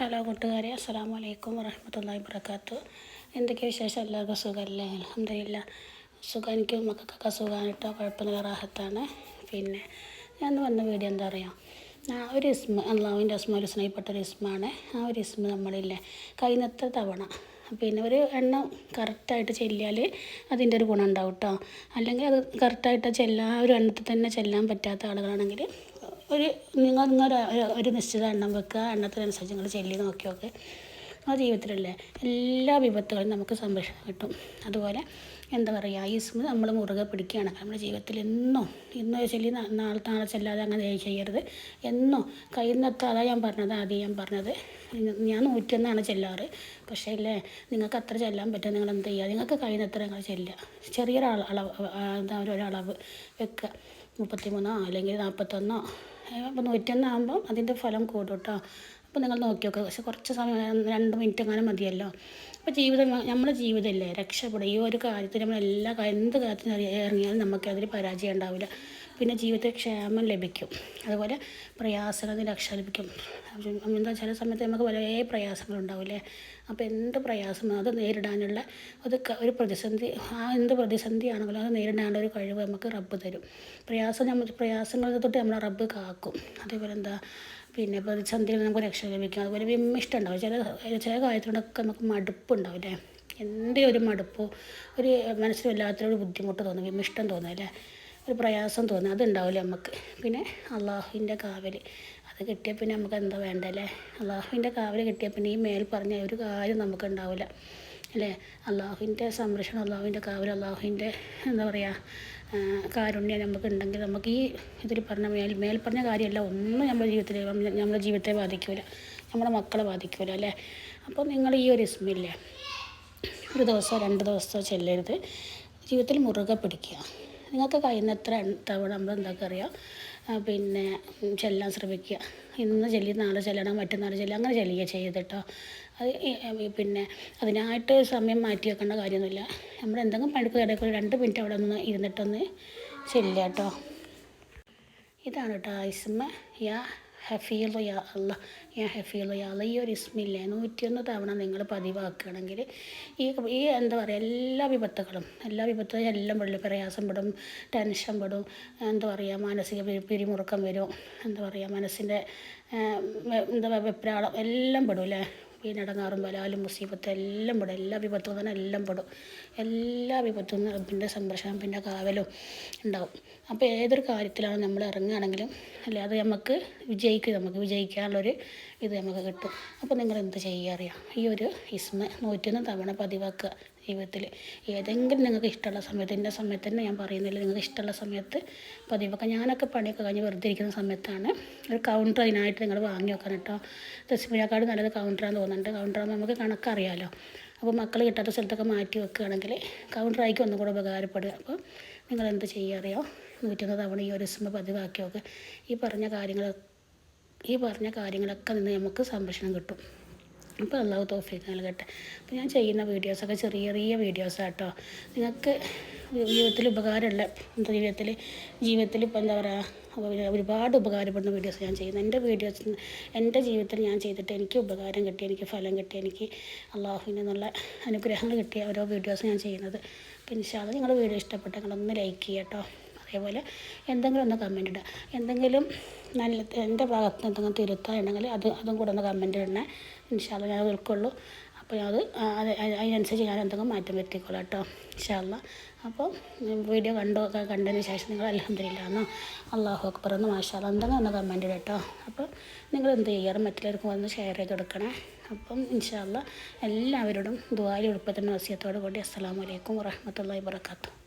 Hello കൂട്ടുകാരെ, അസ്സലാമു അലൈക്കും വറഹ്മത്തുള്ളാഹി വബറകാതുഹു. എന്തൊക്കെ വിശേഷം? എല്ലാവർക്കും സുഖമല്ലേ? അൽഹംദുലില്ലാ സുഖം. എനിക്കും മക്കൾക്കൊക്കെ സുഖമാണ് കേട്ടോ, കുഴപ്പമൊന്നുമില്ല, റാഹത്താണ്. പിന്നെ ഞാൻ വന്ന വീഡിയോ എന്താ പറയുക, ഒരു ഇസ്മ അള്ളാഹുവിൻ്റെ അസ്മാഉൽ ഹുസ്നയിൽപ്പെട്ട ഒരു ഇസ്മാണ്. ആ ഒരു ഇസ്മ നമ്മളില്ലേ കഴിയുന്നത്ര തവണ പിന്നെ ഒരു എണ്ണം കറക്റ്റായിട്ട് ചെല്ലിയാൽ അതിൻ്റെ ഒരു ഗുണം ഉണ്ടാവും കേട്ടോ. അല്ലെങ്കിൽ അത് കറക്റ്റായിട്ട് ഒരു എണ്ണത്തിൽ തന്നെ ചെല്ലാൻ പറ്റാത്ത ആളുകളാണെങ്കിൽ നിങ്ങൾ ഒരു നിശ്ചിത എണ്ണം വെക്കുക, എണ്ണത്തിനനുസരിച്ച് നിങ്ങൾ ചെല്ലി നോക്കി നോക്ക്. ആ ജീവിതത്തിലല്ലേ എല്ലാ വിപത്തുകളും നമുക്ക് സംരക്ഷണം കിട്ടും. അതുപോലെ എന്താ പറയുക, ഈ ഇസ്മ നമ്മൾ മുറുകെ പിടിക്കുകയാണ് നമ്മുടെ ജീവിതത്തിൽ ഇന്നോ ചൊല്ലി നാളെ ചെല്ലാതെ അങ്ങനെ ചെയ്യരുത്. കഴിയുന്നത്ര അതാണ് ഞാൻ പറഞ്ഞത്. ഞാൻ 101 ചെല്ലാറ്. പക്ഷേ ഇല്ലേ, നിങ്ങൾക്ക് അത്ര ചെല്ലാൻ പറ്റും. നിങ്ങൾ എന്ത് ചെയ്യുക, നിങ്ങൾക്ക് കഴിയുന്നത്ര നിങ്ങൾ ചെല്ലുക. ഒരളവ് വെക്കുക, 33 അല്ലെങ്കിൽ 41. അപ്പോൾ 101 ആകുമ്പം അതിൻ്റെ ഫലം കൂടും കേട്ടോ. അപ്പോൾ നിങ്ങൾ നോക്കി നോക്കുക. പക്ഷെ കുറച്ച് സമയം 2 മിനിറ്റ് അങ്ങനെ മതിയല്ലോ. അപ്പോൾ നമ്മുടെ ജീവിതമല്ലേ രക്ഷപ്പെടും. ഈ ഒരു കാര്യത്തിൽ നമ്മൾ എന്ത് കാര്യത്തിന് ഇറങ്ങിയാലും നമുക്കതിൽ പരാജയം ഉണ്ടാവില്ല. പിന്നെ ജീവിതത്തിൽ ക്ഷേമം ലഭിക്കും. അതുപോലെ പ്രയാസങ്ങളിൽ നിന്ന് രക്ഷ ലഭിക്കും. എന്താ ചില സമയത്ത് നമുക്ക് വളരെ പ്രയാസങ്ങളുണ്ടാവില്ലേ. അപ്പോൾ എന്ത് പ്രയാസം അത് നേരിടാനുള്ള ഒരു പ്രതിസന്ധി, എന്ത് പ്രതിസന്ധിയാണെങ്കിലും അത് നേരിടാനുള്ള ഒരു കഴിവ് നമുക്ക് റബ്ബ് തരും. പ്രയാസങ്ങളെ തൊട്ട് നമ്മളെ റബ്ബ് കാക്കും. അതേപോലെ പിന്നെ പ്രതിസന്ധിയിൽ നമുക്ക് രക്ഷ ലഭിക്കും. അതുപോലെ വിമ്മിഷ്ടം ഉണ്ടാവും. ചില കാര്യത്തിനോടൊക്കെ നമുക്ക് മടുപ്പുണ്ടാവില്ലേ. ഒരു മടുപ്പോ ഒരു മനസ്സിൽ വല്ലാത്തൊരു ബുദ്ധിമുട്ട് തോന്നും, വിമ്മിഷ്ടം തോന്നും അല്ലേ, ഒരു പ്രയാസം തോന്നും, അതുണ്ടാവില്ല നമുക്ക്. പിന്നെ അള്ളാഹുവിൻ്റെ കാവൽ അത് കിട്ടിയാൽ പിന്നെ നമുക്ക് എന്താ വേണ്ടല്ലേ. അള്ളാഹുവിൻ്റെ കാവൽ കിട്ടിയാൽ പിന്നെ ഈ മേൽ പറഞ്ഞ ഒരു കാര്യം നമുക്ക് ഉണ്ടാവില്ല അല്ലേ. അള്ളാഹുവിൻ്റെ സംരക്ഷണം, അള്ളാഹുവിൻ്റെ കാവൽ, അള്ളാഹുവിൻ്റെ എന്താ പറയുക കാരുണ്യം നമുക്ക് ഉണ്ടെങ്കിൽ നമുക്ക് ഈ ഇതിൽ പറഞ്ഞ മേൽ പറഞ്ഞ കാര്യമല്ല ഒന്നും നമ്മുടെ ജീവിതത്തെ ബാധിക്കില്ല, നമ്മുടെ മക്കളെ ബാധിക്കില്ല അല്ലേ. അപ്പോൾ നിങ്ങൾ ഈ ഒരു ഇസ്മില്ലേ ഒരു ദിവസമോ 2 ദിവസമോ ചെല്ലരുത്, ജീവിതത്തിൽ മുറുകെ പിടിക്കുക. നിങ്ങൾക്ക് കഴിയുന്നത്ര തവണ നമ്മൾ എന്താക്കുക അറിയാം, പിന്നെ ചെല്ലാൻ ശ്രമിക്കുക. ഇന്ന് ചെല്ലി നാളെ ചെല്ലണം, മറ്റന്നാൾ ചെല്ലണം, അങ്ങനെ ചെല്ലുക ചെയ്ത് കേട്ടോ. അത് പിന്നെ അതിനായിട്ട് സമയം മാറ്റി വെക്കേണ്ട കാര്യമൊന്നുമില്ല. നമ്മൾ എന്തെങ്കിലും പണിക്ക് ഇടയ്ക്ക് 2 മിനിറ്റ് അവിടെ ഒന്ന് ഇരുന്നിട്ടൊന്ന് ചെല്ലുക കേട്ടോ. ഇതാണ് കേട്ടോ ഇസ്മ യാ ഹഫീളു യാ അല്ലാ, യാ ഹഫീളു യാ അല്ലാ. ഈ ഒരു ഇസ്മില്ലേ 101 തവണ നിങ്ങൾ പതിവാക്കുകയാണെങ്കിൽ ഈ എന്താ പറയുക എല്ലാ വിപത്തുകളും എല്ലാം പെടും. പ്രയാസം പെടും, ടെൻഷൻ പെടും, എന്താ പറയുക മാനസിക പിരിമുറുക്കം വരും, എന്താ പറയുക മനസ്സിൻ്റെ വെപ്രാളം എല്ലാം പെടും അല്ലേ. പിന്നെ ഇടങ്ങാറും ബലാലും മുസീബത്തും എല്ലാം പെടും. എല്ലാ വിപത്തും തന്നെ എല്ലാം പെടും. എല്ലാ വിപത്തും റബ്ബിൻ്റെ സംരക്ഷണം പിന്നെ കാവലും ഉണ്ടാവും. അപ്പോൾ ഏതൊരു കാര്യത്തിലാണ് നമ്മൾ ഇറങ്ങുകയാണെങ്കിലും അല്ലേ അത് നമുക്ക് വിജയിക്കാനുള്ളൊരു ഇത് നമുക്ക് കിട്ടും. അപ്പോൾ നിങ്ങൾ എന്ത് ചെയ്യുക അറിയാം, ഈ ഒരു ഇസ്മ 101 തവണ പതിവാക്കുക ജീവിതത്തിൽ. ഏതെങ്കിലും നിങ്ങൾക്ക് ഇഷ്ടമുള്ള സമയത്ത്, ഇന്ന സമയത്ത് തന്നെ ഞാൻ പറയുന്നില്ല, നിങ്ങൾക്ക് ഇഷ്ടമുള്ള സമയത്ത് പതിവാക്കുക. ഞാനൊക്കെ പണിയൊക്കെ കഴിഞ്ഞ് വെറുതെ ഇരിക്കുന്ന സമയത്താണ് ഒരു കൗണ്ടർ അതിനായിട്ട് നിങ്ങൾ വാങ്ങി വെക്കണം കേട്ടോ. റെസിപ്പിനെക്കാട് നല്ലത് കൗണ്ടറാന്ന് തോന്നുന്നുണ്ട്. കൗണ്ടറാകുമ്പോൾ നമുക്ക് കണക്കറിയാമല്ലോ. അപ്പോൾ മക്കൾ കിട്ടാത്ത സ്ഥലത്തൊക്കെ മാറ്റി വെക്കുകയാണെങ്കിൽ കൗണ്ടറായിരിക്കും ഒന്നും കൂടെ ഉപകാരപ്പെടുക. അപ്പോൾ നിങ്ങൾ എന്ത് ചെയ്യുക അറിയാം, 101 തവണ ഈ ഒരു ഇസ്മ പതിവാക്കി നോക്കുക. ഈ പറഞ്ഞ കാര്യങ്ങളൊക്കെ നിന്ന് നമുക്ക് സംരക്ഷണം കിട്ടും. അപ്പോൾ അള്ളാഹു തൗഫീഖ് നൽകട്ടെ. അപ്പോൾ ഞാൻ ചെയ്യുന്ന വീഡിയോസൊക്കെ ചെറിയ വീഡിയോസാണ് കേട്ടോ. നിങ്ങൾക്ക് ജീവിതത്തിൽ ഉപകാരമുള്ള ജീവിതത്തിൽ ഇപ്പോൾ എന്താ പറയുക ഒരുപാട് ഉപകാരപ്പെടുന്ന വീഡിയോസ് ഞാൻ ചെയ്യുന്നത്. എൻ്റെ ജീവിതത്തിൽ ഞാൻ ചെയ്തിട്ട് എനിക്ക് ഉപകാരം കിട്ടി, എനിക്ക് ഫലം കിട്ടി, എനിക്ക് അള്ളാഹുവിൽ നിന്നുള്ള അനുഗ്രഹങ്ങൾ കിട്ടിയ ഓരോ വീഡിയോസ് ഞാൻ ചെയ്യുന്നത്. അപ്പോൾ ഇൻഷാ അല്ലാഹ് നിങ്ങളുടെ വീഡിയോ ഇഷ്ടപ്പെട്ട നിങ്ങളൊന്ന് ലൈക്ക് ചെയ്യുക കേട്ടോ. അതേപോലെ എന്തെങ്കിലും ഒന്ന് കമൻറ്റ് ഇടുക. എന്തെങ്കിലും എൻ്റെ ഭാഗത്ത് എന്തെങ്കിലും തിരുത്താനുണ്ടെങ്കിൽ അതും കൂടെ ഒന്ന് കമൻറ്റ് ഇടണേ. ഇൻഷാ അല്ലാഹ് ഞാൻ ഉൾക്കൊള്ളൂ. അപ്പോൾ അതിനനുസരിച്ച് ഞാൻ എന്തെങ്കിലും മാറ്റം വരുത്തിക്കോളാം കേട്ടോ ഇൻഷാ അല്ലാഹ്. അപ്പോൾ വീഡിയോ കണ്ടതിന് ശേഷം നിങ്ങൾ അൽഹംദുലില്ലാ എന്നോ അല്ലാഹു അക്ബർ എന്നോ മാഷാ അല്ലാഹ് എന്തെങ്കിലും ഒന്ന് കമൻറ്റ് ഇടുക കേട്ടോ. അപ്പോൾ നിങ്ങൾ എന്ത് ചെയ്യാറ് മറ്റുള്ളവർക്ക് വന്ന് ഷെയർ ചെയ്ത് കൊടുക്കണേ. അപ്പം ഇൻഷാ അല്ലാഹ് എല്ലാവരോടും ദുആയിൽ ഉൾപ്പെടുത്തുന്ന വസിയത്തോടു കൂടി അസ്സലാമു അലൈക്കും വറഹ്മത്തുള്ളാഹി വബറകാതുഹു.